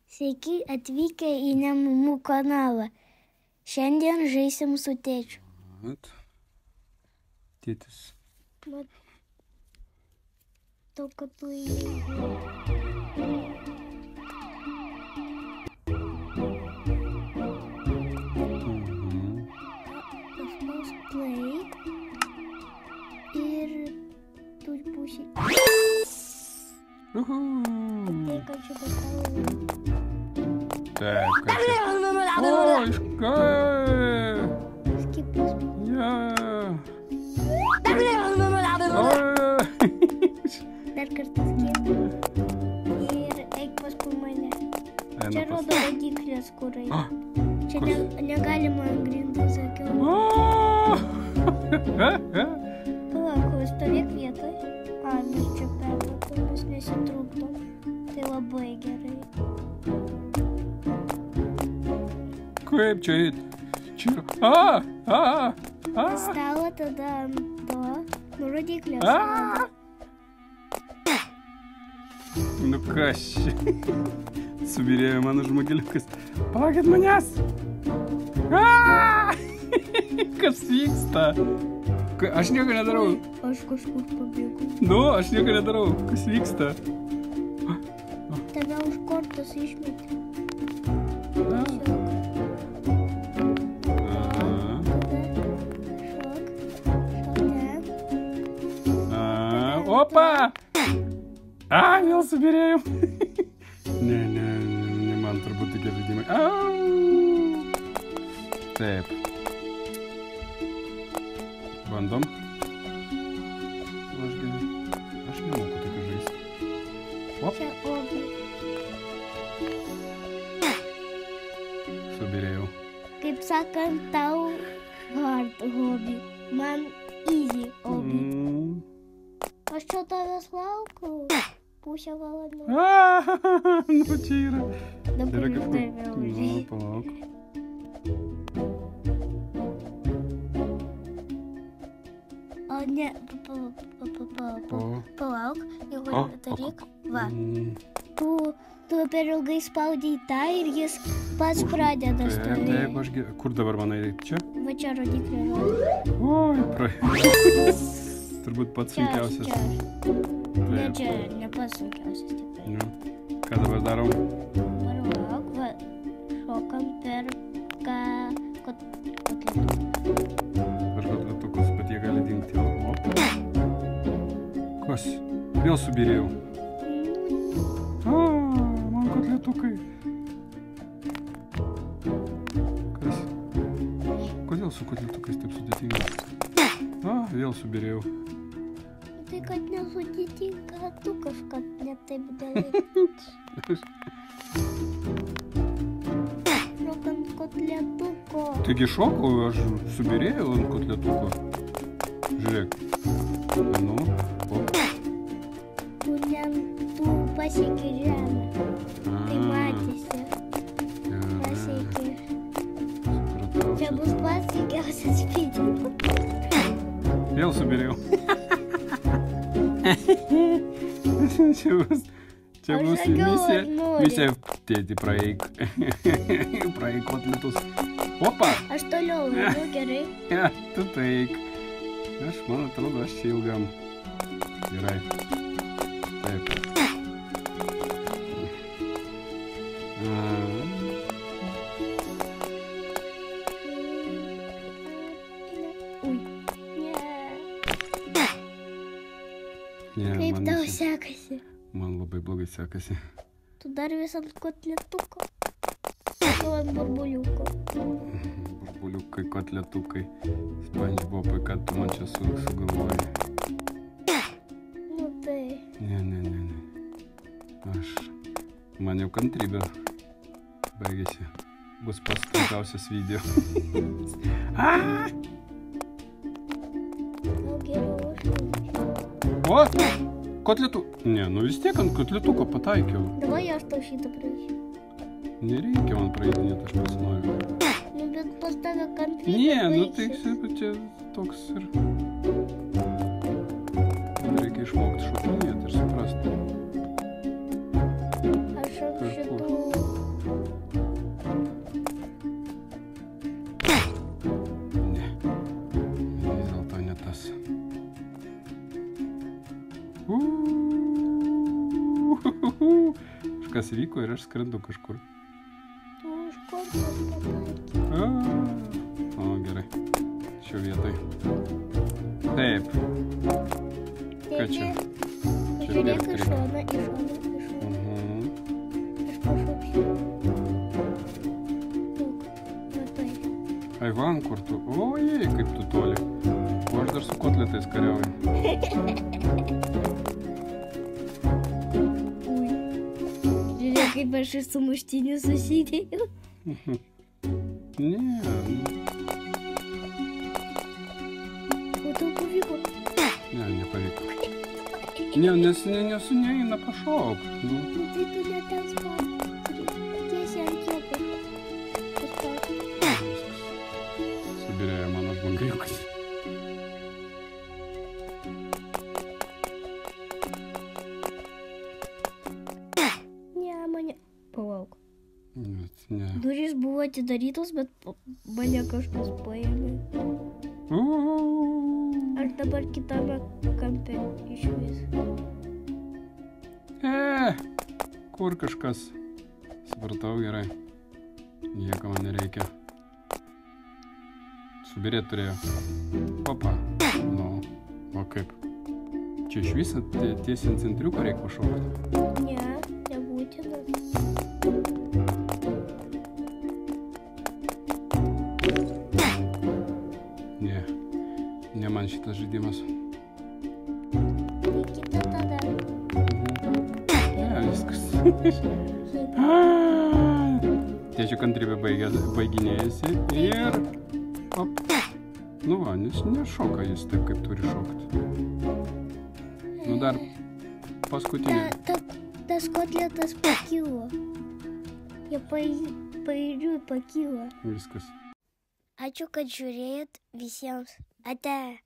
Sveiki atvykę į Nemamų kanalą. Šiandien žaisim su tėčiu. Tėtis. Matau, kad tu Paspaus play ir turi pusį. Tai, kad čia pasaulyje. Так, как это? Ой, Skipas. Dar kartą skip. Ir eik paskui mane. Čia rodo rodiklės, kur eik. Čia negalima ant grindų sakiau. Palauk, stovėk vietoj. Mes čia perlaukom, mes nesitrukdom. Tai labai gerai. Kaip čia eit? Čia. Stalo tada ant to. Rodiklės. Nu kas čia? Subirėjo mano žmogeliukas. Palaukit manęs. Kas vyksta? Aš nieko nedarau. Aš kažkur pabėgu. Nu, aš nieko nedarau. Kas vyksta? Tave už kortos išmetė. Opa! Vėl subirėjau. Ne man turbūt tokie žaidimai. Taip. Bandom. Aš nemoku tokio žaisti. Čia obi. Subirėjau. Kaip sakant, tau hard hobby. Man easy hobby. Aš čia tavęs laukiu. Pusę valandą. Nu čia yra. Dabar ir tai vėl žai. Palauk. O ne, palauk. Jeigu daryk, va. Tu per ilgai spaudai tą ir jis pats pradeda stovėti. Taip, kur dabar man eiti? Čia? Va čia rodiklė rodo. Oi, praėjau. Turbūt pats sunkiausias. Ne, čia ne pats sunkiausias tikrai. Ką dabar darom? Palauk, va, šokam per kotletukus. Per kotletukus, bet jie gali dingti. Kas? Vėl subirėjau. Man kotletukai. Kas? Kodėl su kotletukais taip sudėtinga? Vėl subirėjau. Tai kad nesudėtinga, tu kažką ne taip darai. Šok ant kotletuko. Taigi šokau, aš subirėjau ant kotletuko. Žiūrėk. Nu, Tu pasiekė žemę. Tai matėsi. Pasiekė. Čia bus pats sveikiausias video. Vėl subirėjau. Čia bus misija. Tėti, praeik. Praeik kotletus. Opa! Aš toliau vedu, gerai. Tu taik. Man atrodo, aš čia ilgam. Gerai. Taip. Kaip tau sekasi? Man labai blogai sekasi. Tu dar vis ant kotletuko. Tu ant burbuliuko. Burbuliukai, kotletukai. SpongeBobai, ką tu man čia sugalvoji? Nu tai. Ne. Man jau kantrybė baigėsi. Bus pats trumpiausias video. O! Kotletų. Ne, nu vis tiek ant kotletuko pataikiau. Davai aš tau šitą praeisiu. Nereikia man praeidinėti, aš pats noriu. Nu bet pas tave kantrybė baigsis. Ne, nu tai čia toks ir... Reikia išmokti šokinėti ir suprasti. Aš ant šitų kažkas vyko ir aš skrendu kažkur. Tu už kortos pataikė. O, gerai. Šio vietai. Taip. Ką čia? Žiūrėk iš šono, iš šono, iš šono. Aš pašoksiu. Daug, matai. Aivan, kur tu? Ojei, kaip tu toli. O aš dar su kotletais kariauju. Žiūrėk, kaip aš iš sumuštinių susidėjau. Ne. O tau pavyko? Ne, nepavyko. Ne, nes neina pašokt. Nu. Tai tu ne ten spaudi. Tiesiai ant kiepų. Subirėjo mano žmogriukas. Ne, mane... Palauk. Ne. Durys buvo atidarytos, bet mane kažkas paėmė. Aš dabar kitame kampe iš vis. Kur kažkas? Supratau gerai. Nieko man nereikia. Subirėt turėjo. Opa. Nu, o kaip? Čia iš viso tiesiai ant centriuko reikia pašaukti? Ne, nebūtina. Ne man šitas žaidimas. Tai kita tada. Ne, viskas. Tėčio kantrybė baiginėjasi ir... Op. Nu va, nešoka jis taip, kaip turi šokti. Nu dar paskutinė. Tas kotletas pakilo. Jie pairiui pakilo. Viskas. Ačiū, kad žiūrėjot visiems. Ate.